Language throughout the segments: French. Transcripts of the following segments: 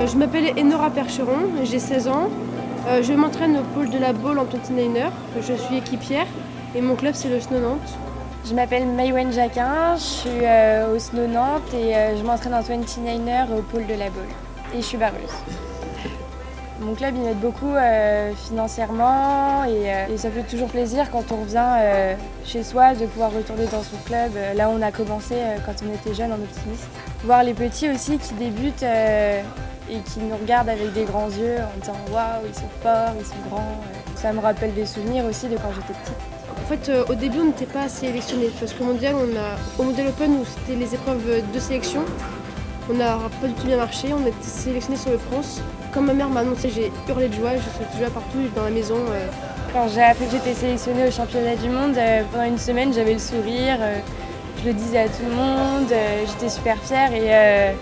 Je m'appelle Enora Percheron, j'ai 16 ans. Je m'entraîne au pôle de la Baule en 29er. Je suis équipière et mon club c'est le SNO Nantes. Je m'appelle Maïwen Jacquin, je suis au SNO Nantes et je m'entraîne en 29er au pôle de la Baule. Et je suis barreuse. Mon club il m'aide beaucoup financièrement et ça fait toujours plaisir quand on revient chez soi de pouvoir retourner dans son club. Là on a commencé quand on était jeunes en optimiste. Voir les petits aussi qui débutent et qui nous regardent avec des grands yeux en disant waouh ils sont forts, ils sont grands. Ça me rappelle des souvenirs aussi de quand j'étais petite. En fait, au début, on n'était pas sélectionnés parce qu'au mondial, au Mondial Open où c'était les épreuves de sélection, on n'a pas du tout bien marché. On a été sélectionnés sur le France. Quand ma mère m'a annoncé, j'ai hurlé de joie. Je sautais déjà partout dans la maison. Quand j'ai appris que j'étais sélectionnée au championnat du monde, pendant une semaine, j'avais le sourire. Je le disais à tout le monde. J'étais super fière et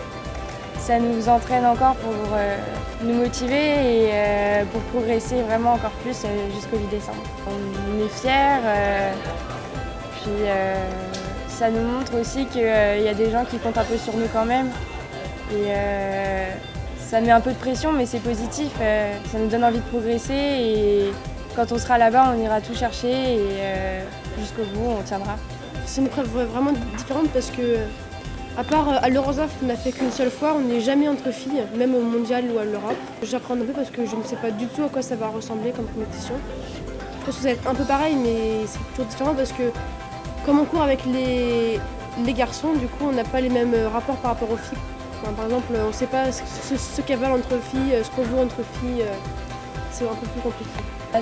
ça nous entraîne encore pour nous motiver et pour progresser vraiment encore plus jusqu'au 8 décembre. On est fiers, puis ça nous montre aussi qu'il y a des gens qui comptent un peu sur nous quand même. Et ça met un peu de pression mais c'est positif, ça nous donne envie de progresser et quand on sera là-bas on ira tout chercher et jusqu'au bout on tiendra. C'est une épreuve vraiment différente parce que à part à l'Eurosaf, on n'a fait qu'une seule fois, on n'est jamais entre filles, même au mondial ou à l'Europe. J'apprends un peu parce que je ne sais pas du tout à quoi ça va ressembler comme compétition. Je pense que ça va être un peu pareil, mais c'est toujours différent parce que comme on court avec les garçons, du coup, on n'a pas les mêmes rapports par rapport aux filles. Enfin, par exemple, on ne sait pas ce qu'avalent entre filles, ce qu'on voit entre filles. C'est un peu plus compliqué.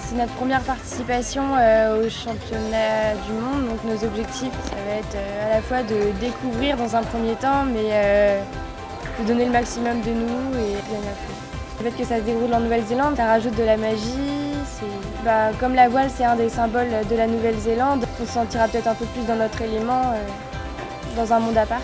C'est notre première participation au championnat du monde, donc nos objectifs, ça va être à la fois de découvrir dans un premier temps, mais de donner le maximum de nous et gagner à fond. Le fait que ça se déroule en Nouvelle-Zélande, ça rajoute de la magie. Comme la voile, c'est un des symboles de la Nouvelle-Zélande, on se sentira peut-être un peu plus dans notre élément, dans un monde à part.